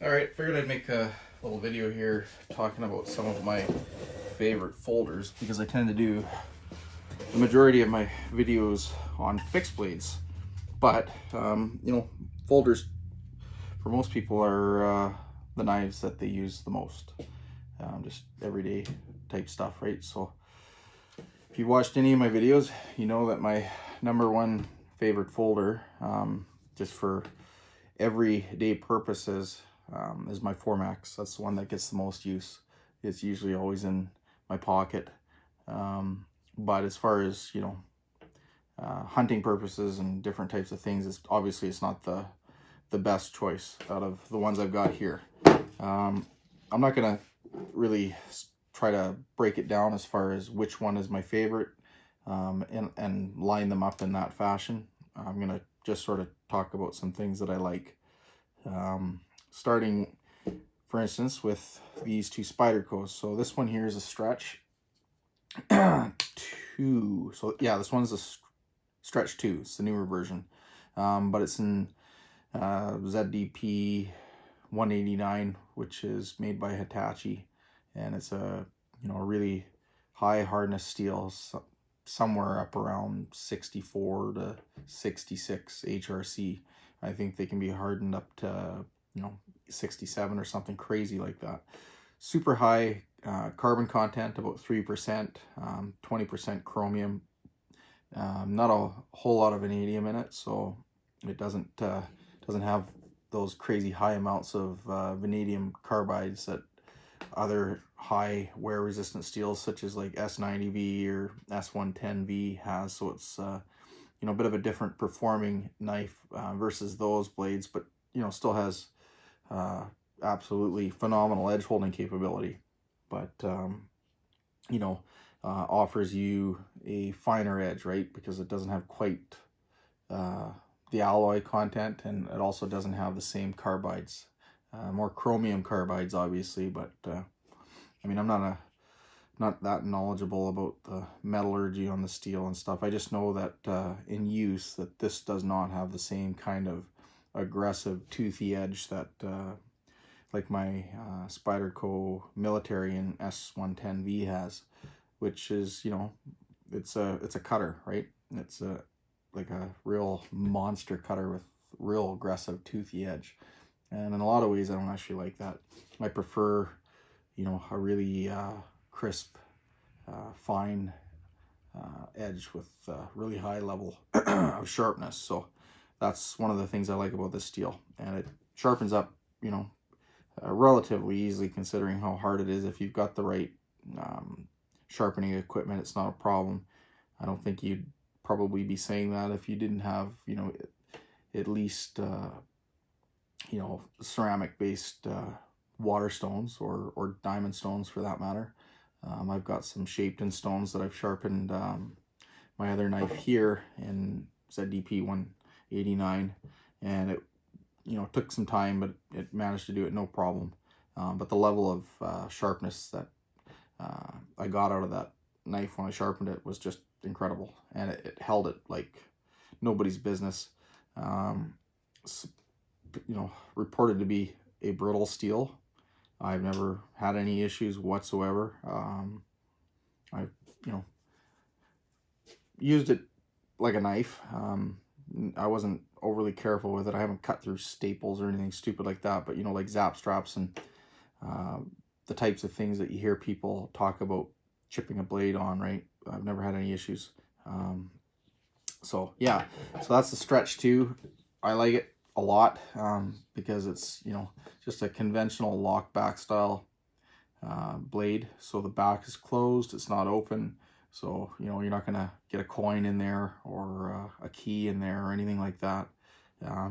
Alright, figured I'd make a little video here talking about some of my favorite folders because I tend to do the majority of my videos on fixed blades. But, folders for most people are the knives that they use the most. Just everyday type stuff, right? So if you've watched any of my videos, you know that my number one favorite folder, just for everyday purposes, is my 4max. That's the one that gets the most use. It's usually always in my pocket. But as far as, hunting purposes and different types of things, it's not the best choice out of the ones I've got here. I'm not gonna really try to break it down as far as which one is my favorite, and line them up in that fashion. I'm gonna just sort of talk about some things that I like. Starting, for instance, with these two Spydercos. So this one here is a stretch 2. So yeah, this one's a stretch 2. It's the newer version, but it's in ZDP 189, which is made by Hitachi, and it's a really high hardness steel, somewhere up around 64 to 66 HRC. I think they can be hardened up to 67 or something crazy like that. Super high carbon content, about 3%, 20% chromium, not a whole lot of vanadium in it, so it doesn't have those crazy high amounts of vanadium carbides that other high wear resistant steels such as like S90V or S110V has. So it's a bit of a different performing knife versus those blades, but still has absolutely phenomenal edge holding capability, but offers you a finer edge, right? Because it doesn't have quite the alloy content, and it also doesn't have the same carbides, more chromium carbides obviously, but I'm not that knowledgeable about the metallurgy on the steel and stuff. I just know that in use that this does not have the same kind of aggressive toothy edge that like my Spyderco military and S110V has, which is it's a cutter, right? It's like a real monster cutter with real aggressive toothy edge, and in a lot of ways I don't actually like that. I prefer a really crisp, fine edge with really high level of sharpness. So that's one of the things I like about this steel, and it sharpens up relatively easily considering how hard it is. If you've got the right sharpening equipment, it's not a problem. I don't think you'd probably be saying that if you didn't have at least ceramic based water stones or diamond stones for that matter. I've got some shaped in stones that I've sharpened my other knife here in ZDP 189, and it took some time, but it managed to do it no problem. But the level of sharpness that I got out of that knife when I sharpened it was just incredible, and it held it like nobody's business. Reported to be a brittle steel. I've never had any issues whatsoever. I've used it like a knife. I wasn't overly careful with it. I haven't cut through staples or anything stupid like that, but like zap straps and the types of things that you hear people talk about chipping a blade on, right? I've never had any issues. So yeah, so that's the stretch 2. I like it a lot because it's just a conventional lock back style blade. So the back is closed, it's not open. So you're not gonna get a coin in there or a key in there or anything like that.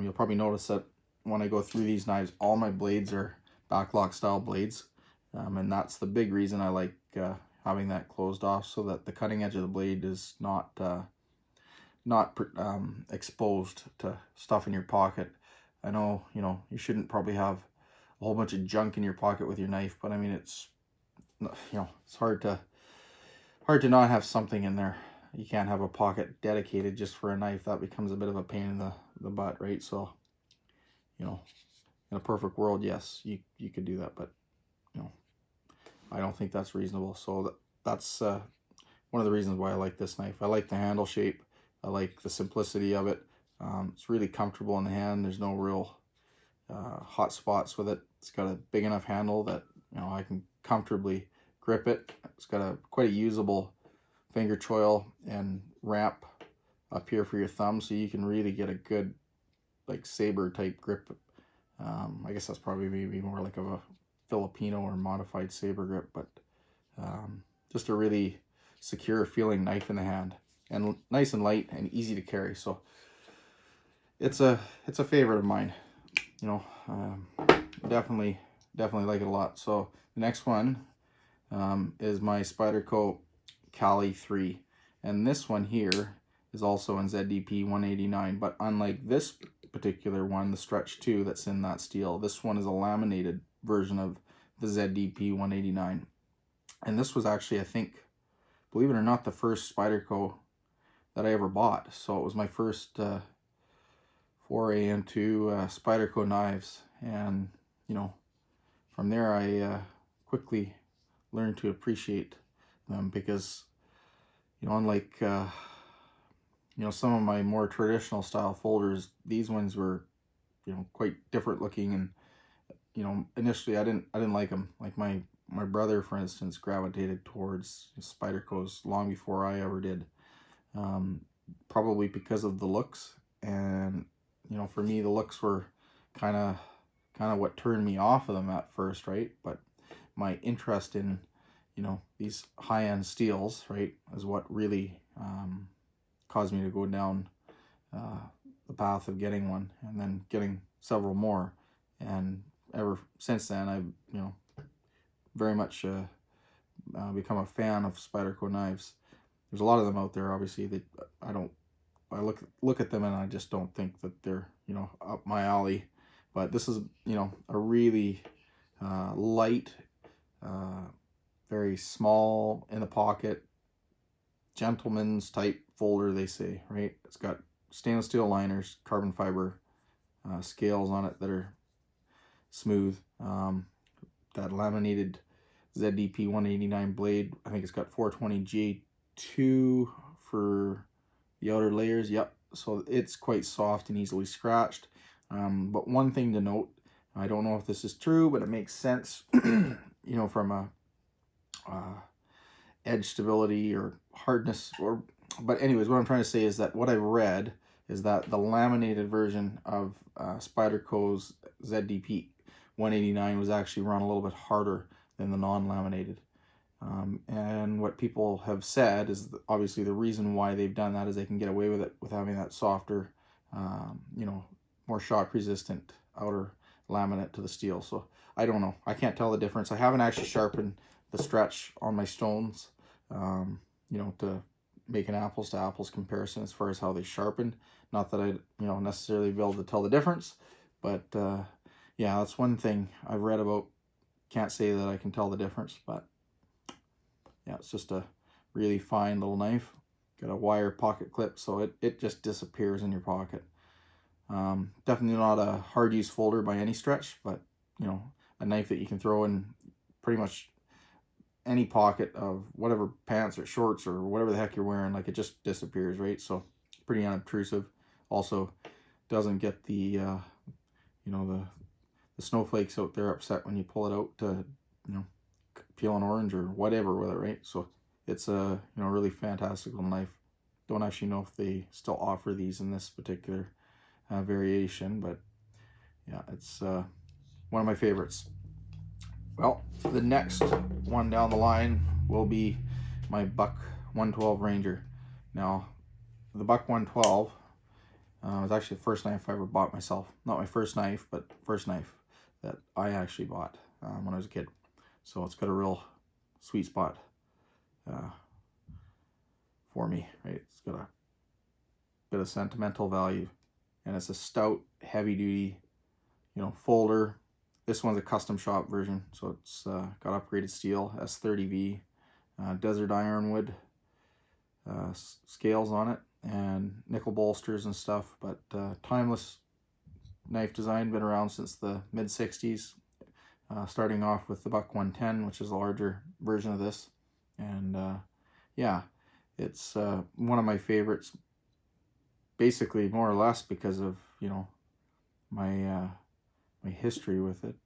You'll probably notice that when I go through these knives, all my blades are backlock style blades, and that's the big reason I like having that closed off, so that the cutting edge of the blade is not exposed to stuff in your pocket. I know you shouldn't probably have a whole bunch of junk in your pocket with your knife, but I mean it's hard to not have something in there. You can't have a pocket dedicated just for a knife. That becomes a bit of a pain in the butt, right? So in a perfect world, yes, you could do that, but you know, I don't think that's reasonable. So that's one of the reasons why I like this knife. I like the handle shape. I like the simplicity of it. It's really comfortable in the hand. There's no real hot spots with it. It's got a big enough handle that, you know, I can comfortably grip it. It's got a quite a usable finger choil and ramp up here for your thumb, so you can really get a good like saber type grip. I guess that's probably maybe more like of a Filipino or modified saber grip, but just a really secure feeling knife in the hand, and nice and light and easy to carry. So it's a favorite of mine. You know, definitely like it a lot. So the next one is my Spyderco Cali 3, and this one here is also in ZDP 189, but unlike this particular one, the Stretch 2 that's in that steel, this one is a laminated version of the ZDP 189. And this was actually, I think, believe it or not, the first Spyderco that I ever bought. So it was my first foray into Spyderco knives, and you know, from there I quickly learned to appreciate them, because you know, unlike you know, some of my more traditional style folders, these ones were, you know, quite different looking, and you know, initially I didn't like them. Like my brother, for instance, gravitated towards Spydercos long before I ever did, probably because of the looks. And you know, for me, the looks were kind of what turned me off of them at first, right? But my interest in, you know, these high-end steels, right, is what really caused me to go down the path of getting one, and then getting several more. And ever since then, I've, you know, very much become a fan of Spyderco knives. There's a lot of them out there, obviously, that I look at them and I just don't think that they're, you know, up my alley. But this is, you know, a really light, very small in the pocket, gentleman's type folder, they say, right? It's got stainless steel liners, carbon fiber scales on it that are smooth. That laminated ZDP 189 blade, I think it's got 420 J2 for the outer layers. Yep, so it's quite soft and easily scratched. But one thing to note, I don't know if this is true, but it makes sense, you know, from a edge stability or hardness, or but anyways, what I'm trying to say is that what I've read is that the laminated version of Spyderco's ZDP 189 was actually run a little bit harder than the non-laminated. And what people have said is that obviously the reason why they've done that is they can get away with it with having that softer, you know, more shock resistant outer laminate to the steel. So I don't know. I can't tell the difference. I haven't actually sharpened the Stretch on my stones, you know, to make an apples to apples comparison as far as how they sharpened. Not that I, you know, necessarily be able to tell the difference, but yeah, that's one thing I've read about. Can't say that I can tell the difference, but yeah, it's just a really fine little knife. Got a wire pocket clip, so it just disappears in your pocket. Definitely not a hard use folder by any stretch, but you know, a knife that you can throw in pretty much any pocket of whatever pants or shorts or whatever the heck you're wearing. Like, it just disappears, right? So pretty unobtrusive. Also doesn't get the you know, the snowflakes out there upset when you pull it out to, you know, peel an orange or whatever with it, right? So it's a, you know, really fantastic little knife. Don't actually know if they still offer these in this particular variation, but yeah, it's one of my favorites. Well, the next one down the line will be my Buck 112 Ranger. Now, the Buck 112 was actually the first knife I ever bought myself. Not my first knife, but first knife that I actually bought when I was a kid. So it's got a real sweet spot for me, right? It's got a bit of sentimental value, and it's a stout, heavy-duty, you know, folder. This one's a custom shop version, so it's got upgraded steel, S30V, desert ironwood scales on it, and nickel bolsters and stuff, but timeless knife design, been around since the mid 60s, starting off with the Buck 110, which is a larger version of this. And yeah, it's one of my favorites, basically more or less because of, you know, my my history with it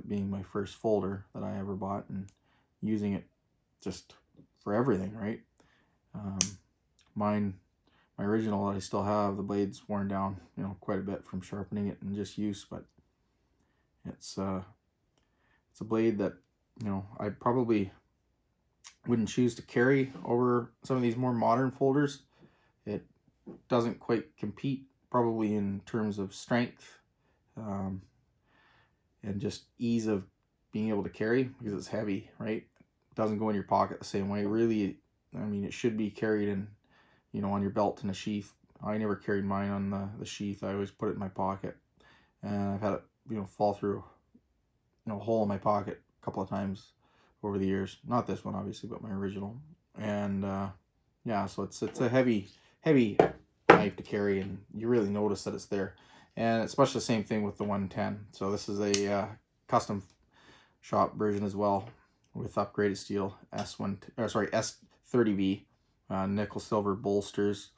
being my first folder that I ever bought and using it just for everything, right? My original that I still have, the blade's worn down, you know, quite a bit from sharpening it and just use, but it's a blade that, you know, I probably wouldn't choose to carry over some of these more modern folders. It doesn't quite compete probably in terms of strength and just ease of being able to carry, because it's heavy, right? It doesn't go in your pocket the same way. Really, I mean, it should be carried in, you know, on your belt in a sheath. I never carried mine on the sheath. I always put it in my pocket, and I've had it, you know, fall through, you know, a hole in my pocket a couple of times over the years. Not this one, obviously, but my original. And yeah, so it's a heavy knife to carry, and you really notice that it's there. And it's much the same thing with the 110. So this is a custom shop version as well, with upgraded steel S30V, nickel silver bolsters,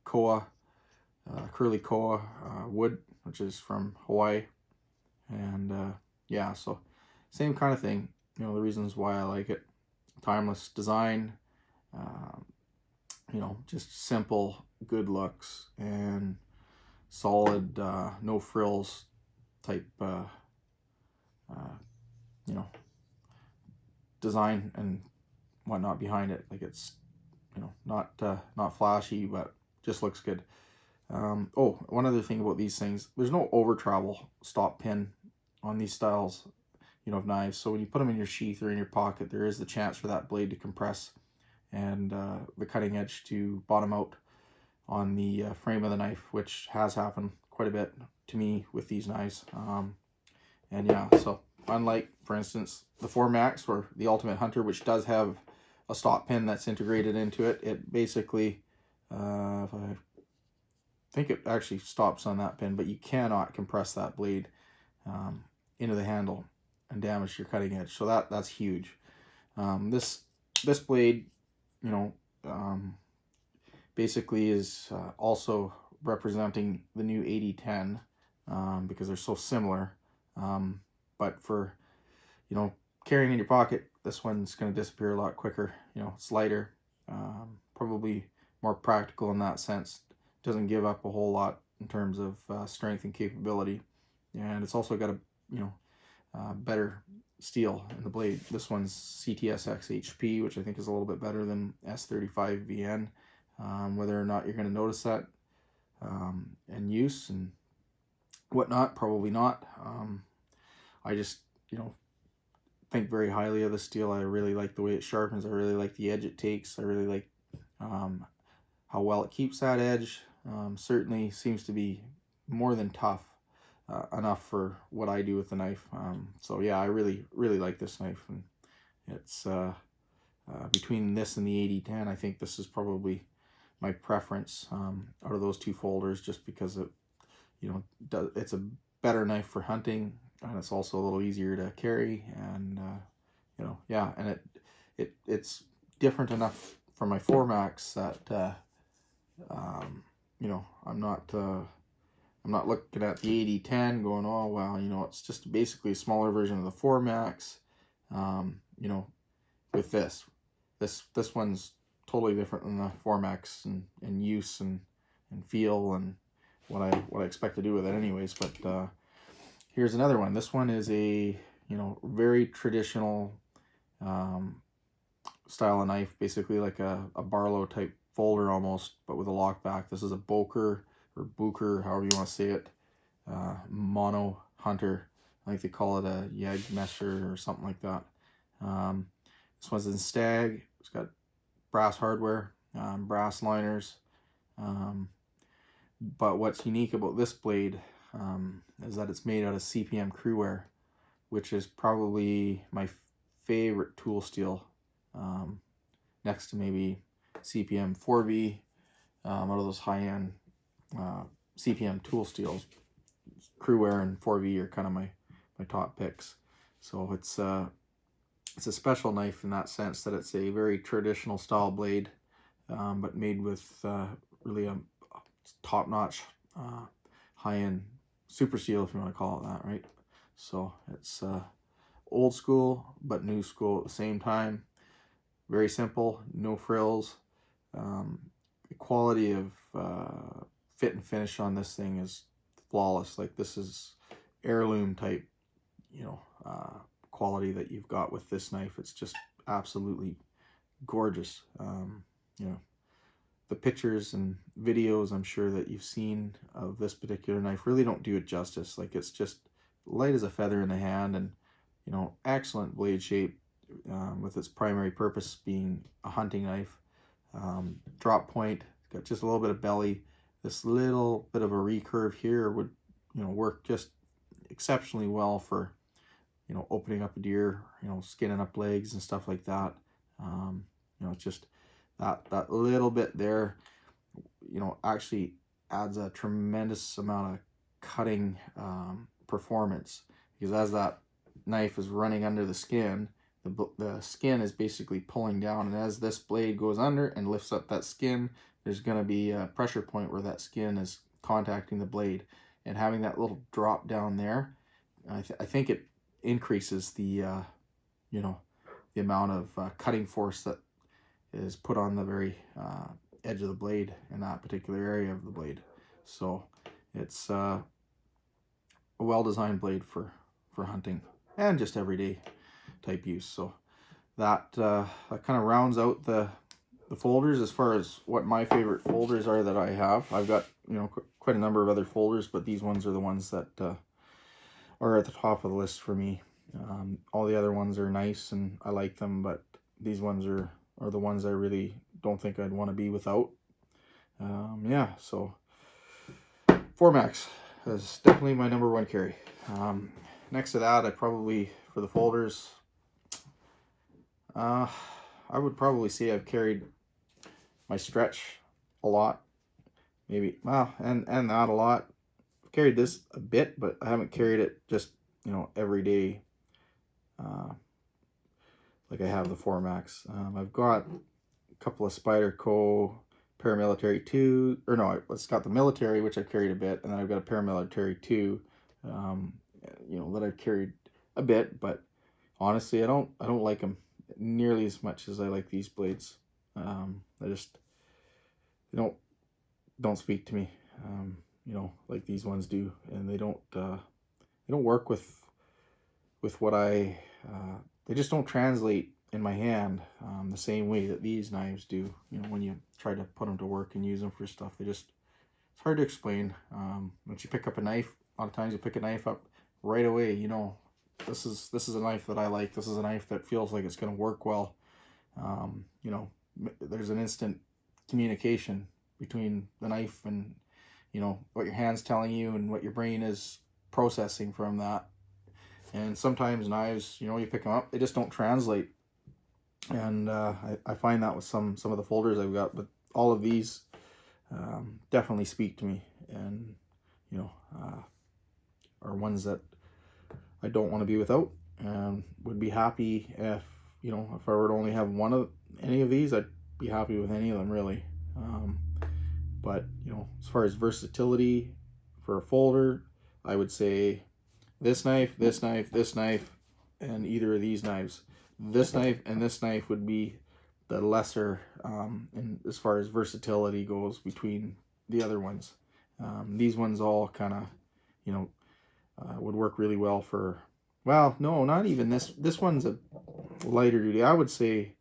koa, curly koa wood, which is from Hawaii. And yeah, so same kind of thing. You know, the reasons why I like it: timeless design, you know, just simple, good looks, and solid, no frills type, you know, design and whatnot behind it. Like, it's, you know, not flashy, but just looks good. Oh, one other thing about these things: there's no over travel stop pin on these styles, you know, of knives. So when you put them in your sheath or in your pocket, there is the chance for that blade to compress and the cutting edge to bottom out on the frame of the knife, which has happened quite a bit to me with these knives. And yeah, so unlike, for instance, the 4 Max or the Ultimate Hunter, which does have a stop pin that's integrated into it, it basically, I think it actually stops on that pin, but you cannot compress that blade into the handle and damage your cutting edge. So that's huge. This blade, you know, basically is also representing the new 8010, because they're so similar. But for, you know, carrying in your pocket, this one's going to disappear a lot quicker. You know, it's lighter, probably more practical in that sense. Doesn't give up a whole lot in terms of strength and capability, and it's also got a, you know, better steel in the blade. This one's CTSX HP, which I think is a little bit better than S35 VN. Whether or not you're going to notice that in use and whatnot, probably not. I just, you know, think very highly of the steel. I really like the way it sharpens. I really like the edge it takes. I really like how well it keeps that edge. Certainly seems to be more than tough enough for what I do with the knife. So yeah, I really like this knife, and it's between this and the 8010, I think this is probably my preference out of those two folders, just because it, you know, it's a better knife for hunting, and it's also a little easier to carry, and you know, yeah, and it's different enough from my 4 Max that you know, I'm not looking at the 8010 going, oh wow, you know, it's just basically a smaller version of the 4 Max. You know, with this one's totally different than the 4 Max in use and feel and what I expect to do with it anyways. But here's another one. This one is a, you know, very traditional style of knife, basically like a Barlow type folder almost, but with a lock back. This is a Boker or Booker, however you want to say it, mono hunter. I think they call it a Jägmesser or something like that. This one's in Stag. It's got brass hardware, brass liners. But what's unique about this blade is that it's made out of cpm-cruwear, which is probably my favorite tool steel, next to maybe CPM 4V, out of those high-end CPM tool steels. cpm-cruwear and 4V are kind of my top picks. So it's a special knife in that sense that it's a very traditional style blade, but made with really a top-notch, high-end super steel, if you want to call it that, right? So it's old school but new school at the same time. Very simple, no frills. The quality of fit and finish on this thing is flawless. Like, this is heirloom type, you know, quality that you've got with this knife. It's just absolutely gorgeous. You know, the pictures and videos I'm sure that you've seen of this particular knife really don't do it justice. Like, it's just light as a feather in the hand, and you know, excellent blade shape, with its primary purpose being a hunting knife. Drop point, got just a little bit of belly. This little bit of a recurve here would, you know, work just exceptionally well for, you know, opening up a deer, you know, skinning up legs and stuff like that. You know, it's just that little bit there, you know, actually adds a tremendous amount of cutting performance, because as that knife is running under the skin, the skin is basically pulling down, and as this blade goes under and lifts up that skin, there's going to be a pressure point where that skin is contacting the blade, and having that little drop down there, I think it increases the you know, the amount of cutting force that is put on the very edge of the blade in that particular area of the blade. So it's a well-designed blade for hunting and just everyday type use. So that kind of rounds out the folders as far as what my favorite folders are that I have. I've got, you know, quite a number of other folders, but these ones are the ones that are at the top of the list for me. All the other ones are nice and I like them, but these ones are the ones I really don't think I'd want to be without. Yeah, so Formax is definitely my number one carry. Next to that, I probably, for the folders, I would probably say I've carried my Stretch a lot, maybe, well, and that a lot. I've carried this a bit, but I haven't carried it just, you know, every day, like I have the Formax. I've got a couple of Spyderco paramilitary 2, or no, it's got the military, which I've carried a bit, and then I've got a paramilitary 2, you know, that I've carried a bit, but honestly, I don't like them nearly as much as I like these blades. They don't speak to me, you know, like these ones do, and they don't work with what I, they just don't translate in my hand the same way that these knives do. You know, when you try to put them to work and use them for stuff, it's hard to explain. Once you pick up a knife, a lot of times you pick a knife up right away, you know, this is a knife that I like. This is a knife that feels like it's going to work well. You know, there's an instant communication between the knife and, you know, what your hand's telling you and what your brain is processing from that. And sometimes knives, you know, you pick them up, they just don't translate. And I find that with some of the folders I've got, but all of these definitely speak to me, and, you know, are ones that I don't want to be without, and would be happy if, you know, if I were to only have one of any of these, I'd be happy with any of them, really. But, you know, as far as versatility for a folder, I would say this knife, this knife, this knife, and either of these knives. This knife and this knife would be the lesser, and as far as versatility goes, between the other ones. These ones all kind of, you know, would work really well for, well, no, not even this. This one's a lighter duty. I would say,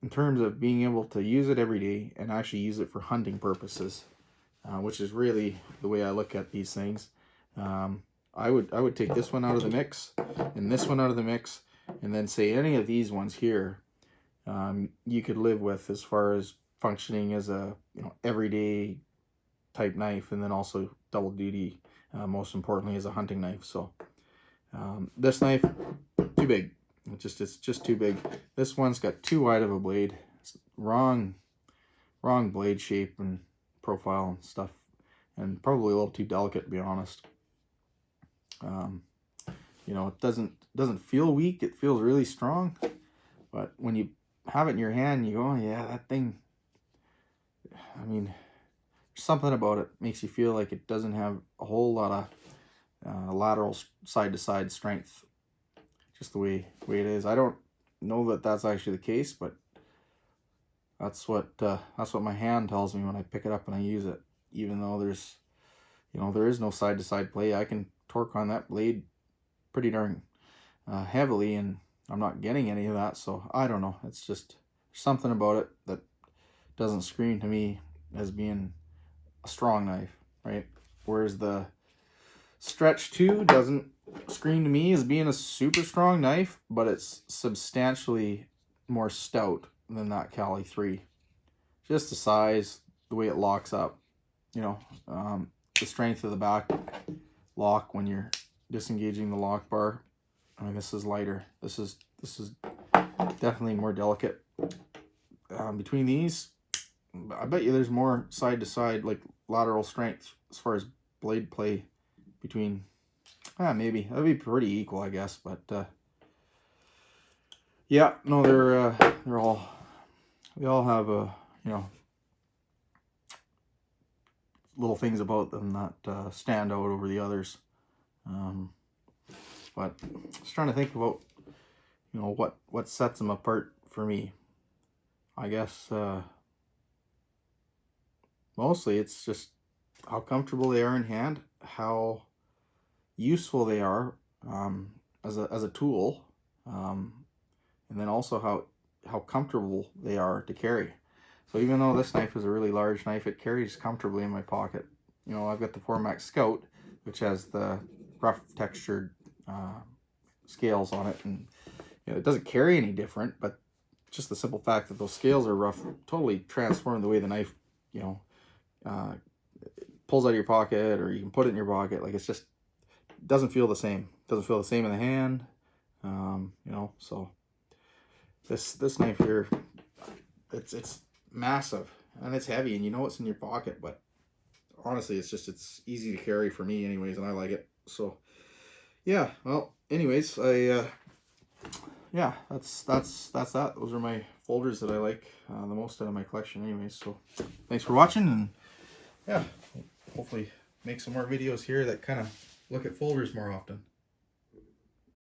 in terms of being able to use it every day and actually use it for hunting purposes, which is really the way I look at these things. I would take this one out of the mix and this one out of the mix, and then say any of these ones here, you could live with as far as functioning as a, you know, everyday type knife, and then also double duty, most importantly, as a hunting knife. So this knife, too big. It's just too big. This one's got too wide of a blade. It's wrong blade shape and profile and stuff, and probably a little too delicate, to be honest. You know, it doesn't feel weak. It feels really strong. But when you have it in your hand, you go, oh, yeah, that thing, I mean, there's something about it makes you feel like it doesn't have a whole lot of lateral side-to-side strength. Just the way it is. I don't know that that's actually the case, but that's what my hand tells me when I pick it up and I use it. Even though there's, you know, there is no side-to-side play, I can torque on that blade pretty darn heavily, and I'm not getting any of that. So I don't know. It's just something about it that doesn't scream to me as being a strong knife, right? Whereas the Stretch 2 doesn't scream to me as being a super strong knife, but it's substantially more stout than that Cali 3. Just the size, the way it locks up, you know, the strength of the back lock when you're disengaging the lock bar. I mean, this is lighter. This is definitely more delicate. Between these, I bet you there's more side to side, like lateral strength as far as blade play between. Maybe that'd be pretty equal, I guess. But yeah, no, they all have you know, little things about them that stand out over the others. But just trying to think about, you know, what sets them apart for me. I guess mostly it's just how comfortable they are in hand, how useful they are as a tool, and then also how comfortable they are to carry. So even though this knife is a really large knife, it carries comfortably in my pocket. You know, I've got the 4MAX Scout, which has the rough textured scales on it, and you know, it doesn't carry any different, but just the simple fact that those scales are rough totally transform the way the knife, you know, pulls out of your pocket, or you can put it in your pocket. Like, it's just doesn't feel the same. Doesn't feel the same in the hand. You know, so this knife here, it's massive and it's heavy, and you know it's in your pocket, but honestly it's easy to carry for me anyways, and I like it. So yeah, well, anyways, yeah, that's that. Those are my folders that I like the most out of my collection anyways. So thanks for watching, and yeah, hopefully make some more videos here that kind of look at folders more often.